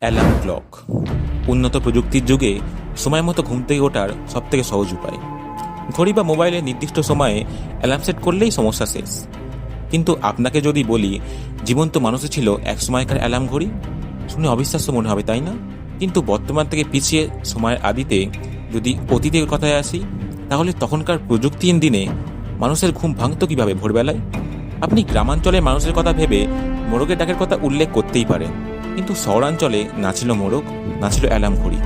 Alarm clock উন্নত প্রযুক্তির যুগে সময় মতো ঘুম থেকে ওঠার সবথেকে সহজ উপায়। ঘড়ি বা মোবাইলে নির্দিষ্ট সময়ে অ্যালার্ম সেট করলেই সমস্যা শেষ। কিন্তু আপনাকে যদি বলি জীবন্ত মানুষই ছিল এক সময়কার অ্যালার্ম ঘড়ি, শুনে অবিশ্বাস্য মনে হবে, তাই না? কিন্তু বর্তমান থেকে পিছিয়ে সময়ের আদিতে যদি অতীতের কথায় আসি, তাহলে তখনকার প্রযুক্তিহীন দিনে মানুষের ঘুম ভাঙত কিভাবে ভোরবেলায়? আপনি গ্রামাঞ্চলের মানুষের কথা ভেবে মোরগের ডাকের কথা উল্লেখ করতেই পারেন, কিন্তু শহরাঞ্চলে না ছিল মোরগ, না ছিল অ্যালার্ম ঘড়ি।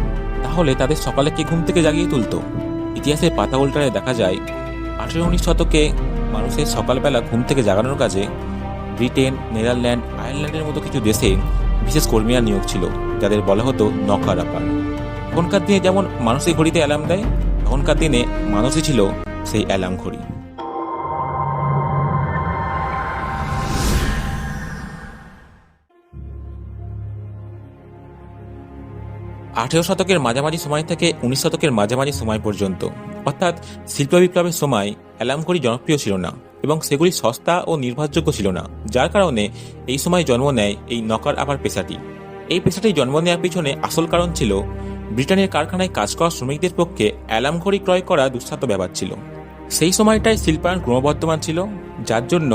তাহলে তাদের সকালে কে ঘুম থেকে জাগিয়ে তুলত? ইতিহাসের পাতা উল্টায় দেখা যায় 18-19 শতকে মানুষের সকালবেলা ঘুম থেকে জাগানোর কাজে ব্রিটেন, নেদারল্যান্ড, আয়ারল্যান্ডের মতো কিছু দেশে বিশেষ কর্মীরা নিয়োগ ছিল, যাদের বলা হতো নকার আপার। এখনকার দিনে যেমন মানুষই ঘড়িতে অ্যালার্ম দেয়, তখনকার দিনে মানুষই ছিল সেই অ্যালার্ম ঘড়ি। আঠেরো শতকের মাঝামাঝি সময় থেকে 19 শতকের মাঝামাঝি সময় পর্যন্ত, অর্থাৎ শিল্প বিপ্লবের সময় অ্যালার্ম ঘড়ি জনপ্রিয় ছিল না এবং সেগুলি সস্তা ও নির্ভরযোগ্য ছিল না, যার কারণে এই সময় জন্ম নেয় এই নকার আপার পেশাটি। এই পেশাটি জন্ম নেওয়ার পিছনে আসল কারণ ছিল ব্রিটেনের কারখানায় কাজ করা শ্রমিকদের পক্ষে অ্যালার্ম ঘড়ি ক্রয় করা দুঃসাধ্য ব্যাপার ছিল। সেই সময়টায় শিল্পায়ন ক্রমবর্ধমান ছিল, যার জন্য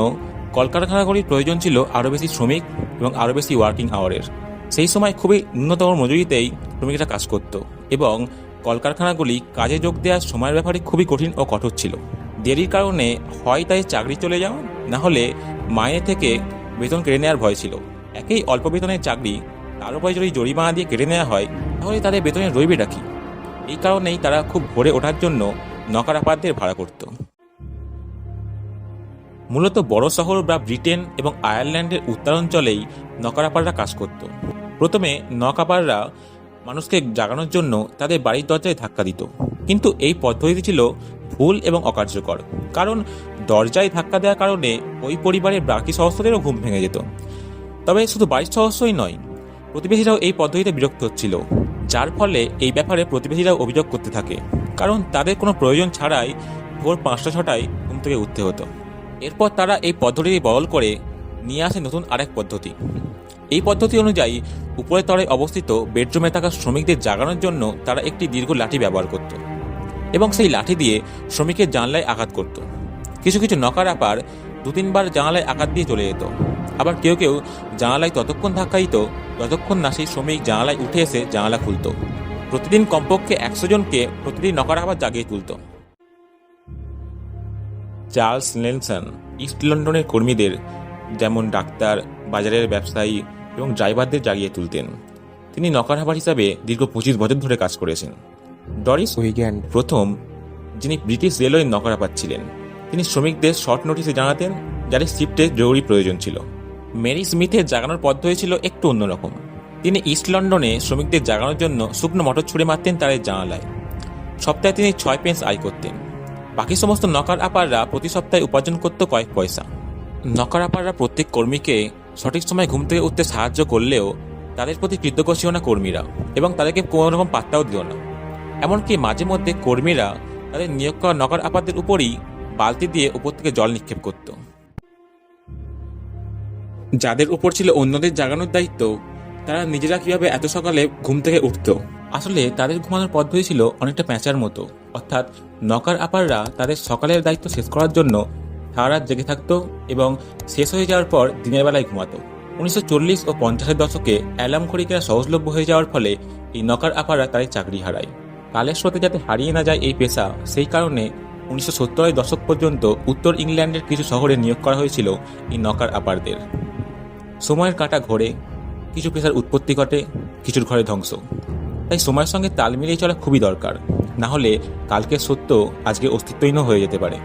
কলকারখানাগুলির প্রয়োজন ছিল আরও বেশি শ্রমিক এবং আরও বেশি ওয়ার্কিং আওয়ারের। সেই সময় খুবই ন্যূনতম মজুরিতেই শ্রমিকরা কাজ করত এবং কলকারখানাগুলি কাজে যোগ দেওয়ার সময়ের ব্যাপারে খুবই কঠিন ও কঠোর ছিল। দেরির কারণে হয় তাই চাকরি চলে যাওয়া, না হলে মাইনে থেকে বেতন কেড়ে নেওয়ার ভয় ছিল। একই অল্প বেতনের চাকরি তার উপরে যদি জরিমানা দিয়ে কেটে নেওয়া হয়, তাহলে তাদের বেতনে রইবে রাখি। এই কারণেই তারা খুব ভোরে ওঠার জন্য নকার আপারদের ভাড়া করত। মূলত বড় শহর বা ব্রিটেন এবং আয়ারল্যান্ডের উত্তরাঞ্চলেই নকার আপাররা কাজ করত। প্রথমে নকাপাররা মানুষকে জাগানোর জন্য তাদের বাড়ির দরজায় ধাক্কা দিত, কিন্তু এই পদ্ধতি ছিল ভুল এবং অকার্যকর, কারণ দরজায় ধাক্কা দেওয়ার কারণে ওই পরিবারের বাকি সদস্যদেরও ঘুম ভেঙে যেত। তবে শুধু বাড়ির সদস্যই নয়, প্রতিবেশীরাও এই পদ্ধতিতে বিরক্ত হচ্ছিল, যার ফলে এই ব্যাপারে প্রতিবেশীরাও অভিযোগ করতে থাকে, কারণ তাদের কোনো প্রয়োজন ছাড়াই ভোর 5টা-6টায় ঘুম থেকে উঠতে হতো। এরপর তারা এই পদ্ধতিটি বদল করে নিয়ে আসে নতুন আরেক পদ্ধতি। এই পদ্ধতি অনুযায়ী উপরের তলায় অবস্থিত বেডরুমে থাকা শ্রমিকদের জাগানোর জন্য তারা একটি দীর্ঘ লাঠি ব্যবহার করত এবং সেই লাঠি দিয়ে শ্রমিকের জানলায় আঘাত করত। কিছু কিছু নকার আপার 2-3 বার জানালায় আঘাত দিয়ে চলে যেত, আবার কেউ কেউ জানালায় ততক্ষণ ধাক্কা দিত যতক্ষণ না সেই শ্রমিক জানালায় উঠে এসে জানালা খুলত। প্রতিদিন কমপক্ষে 100 জনকে প্রতিদিন নকার আপার জাগিয়ে তুলত। চার্লস নেলসন ইস্ট লন্ডনের কর্মীদের, যেমন ডাক্তার, বাজারের ব্যবসায়ী এবং ড্রাইভারদের জাগিয়ে তুলতেন। তিনি নকার আপার হিসাবে দীর্ঘ 25 বছর ধরে কাজ করেছেন। ডরিস উইগ্যান্ড প্রথম, যিনি ব্রিটিশ রেলওয়ের নকার আপার ছিলেন। তিনি শ্রমিকদের শর্ট নোটিসে জানাতেন যাদের শিফটে জরুরি প্রয়োজন ছিল। মেরি স্মিথের জাগানোর পদ্ধতি ছিল একটু অন্যরকম। তিনি ইস্ট লন্ডনে শ্রমিকদের জাগানোর জন্য শুকনো মটর ছুঁড়ে মারতেন তাদের জানালায়। সপ্তাহে তিনি 6 পেন্স আয় করতেন। বাকি সমস্ত নকার আপাররা প্রতি সপ্তাহে উপার্জন করত কয়েক পয়সা। নকার আপাররা প্রত্যেক কর্মীকে সঠিক সময় ঘুম থেকে উঠতে সাহায্য করলেও তাদের প্রতি কৃতজ্ঞ ছিল না কর্মীরা, এবং তাদেরকে কোনো রকম পাত্তাও দিল না। এমনকি মাঝে মধ্যে কর্মীরা তাদের নিয়োগ করা নকার আপারদের উপরই বালতি দিয়ে উপর থেকে জল নিক্ষেপ করত। যাদের উপর ছিল অন্যদের জাগানোর দায়িত্ব, তারা নিজেরা কিভাবে এত সকালে ঘুম থেকে উঠত? আসলে তাদের ঘুমানোর পদ্ধতি ছিল অনেকটা প্যাঁচার মতো, অর্থাৎ নকার আপাররা তাদের সকালের দায়িত্ব শেষ করার জন্য সারা রাত জেগে থাকতো এবং শেষ হয়ে যাওয়ার পর দিনের বেলায় ঘুমাতো। 1940 ও 50-এর দশকে অ্যালার্ম ঘড়ি কেনা সহজলভ্য হয়ে যাওয়ার ফলে এই নকার আপাররা তাদের চাকরি হারায়। কালের স্রোতে যাতে হারিয়ে না যায় এই পেশা, সেই কারণে 1970-এর দশক পর্যন্ত উত্তর ইংল্যান্ডের কিছু শহরে নিয়োগ করা হয়েছিল এই নকার আপারদের। সময়ের কাঁটা ঘোরে, কিছু পেশার উৎপত্তি ঘটে, কিছুর ঘরে ধ্বংস। তাই সময়ের সঙ্গে তাল মিলিয়ে চলা খুবই দরকার, না হলে কালকের সত্য আজকে অস্তিত্বহীন হয়ে যেতে পারে।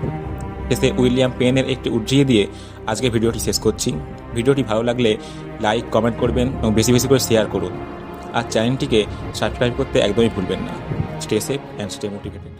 শেষে উইলিয়াম পেনের একটি উদ্ধৃতি দিয়ে আজকে ভিডিওটি শেষ করছি। ভিডিওটি ভালো লাগলে লাইক, কমেন্ট করবেন এবং বেশি বেশি করে শেয়ার করুন। আর চ্যানেলটিকে সাবস্ক্রাইব করতে একদমই ভুলবেন না। Stay safe and stay motivated.